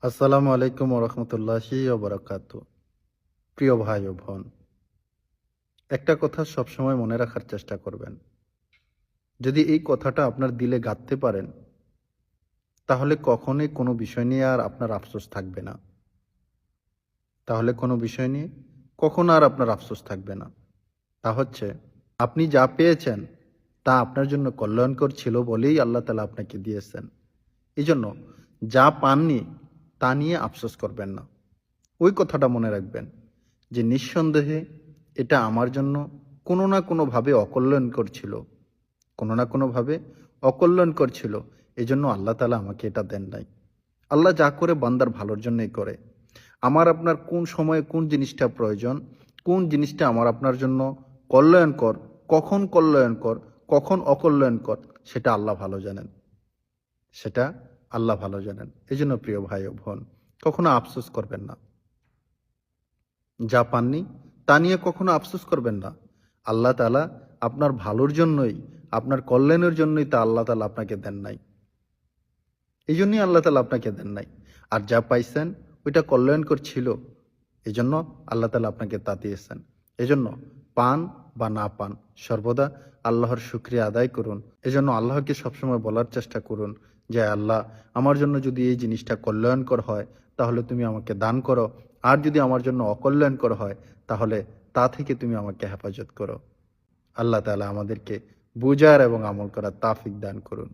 আসসালামু আলাইকুম ওরহমতুল্লাহি ওবরাকাতু। প্রিয় ভাই ও বোন, একটা কথা সবসময় মনে রাখার চেষ্টা করবেন। যদি এই কথাটা আপনার দিলে গাঁথতে পারেন, তাহলে কখনোই কোনো বিষয় নিয়ে আর আপনার আফসোস থাকবে না। তাহলে কোনো বিষয় নিয়ে কখনো আর আপনার আফসোস থাকবে না। তা হচ্ছে, আপনি যা পেয়েছেন তা আপনার জন্য কল্যাণকর ছিল বলেই আল্লাহ তাআলা আপনাকে দিয়েছেন। এজন্য যা পাননি তা নিয়ে আফসোস করবেন না। ওই কথাটা মনে রাখবেন যে নিঃসন্দেহে এটা আমার জন্য কোনো না কোনোভাবে অকল্যাণকর ছিল। কোনো না কোনোভাবে অকল্যাণকর ছিল। এজন্য আল্লাহ তাআলা আমাকে এটা দেন নাই। আল্লাহ যা করে বান্দার ভালোর জন্যই করে। আমার আপনার কোন সময়ে কোন জিনিসটা প্রয়োজন, কোন জিনিসটা আমার আপনার জন্য কল্যাণকর, কখন কখন অকল্যাণকর, সেটা আল্লাহ ভালো জানেন। সেটা আল্লাহ ভালো জানেন। এজন্য প্রিয় ভাই ও বোন, কখনো আফসোস করবেন না। যা পাননি তা নিয়ে কখনো আফসোস করবেন না। আল্লাহ তাআলা আপনার ভালোর জন্যই, আপনার কল্যাণের জন্যই তা আল্লাহ তাআলা আপনাকে দেন নাই। এই জন্যই আল্লাহ তাআলা আপনাকে দেন নাই। আর যা পাইছেন ওইটা কল্যাণকর ছিল। এজন্য আল্লাহ তাআলা আপনাকে তা দিয়েছেন। এজন্য পান বা না পান সর্বদা আল্লাহর শুকরিয়া আদায় করুন। এজন্য আল্লাহকে সবসময় বলার চেষ্টা করুন যে, আল্লাহ, আমার জন্য যদি এই জিনিসটা কল্যাণকর হয় তাহলে তুমি আমাকে দান করো। আর যদি আমার জন্য অকল্যাণকর হয় তাহলে তা থেকে তুমি আমাকে হেফাজত করো। আল্লাহ তাআলা আমাদেরকে বুঝার এবং আমল করার তৌফিক দান করুন।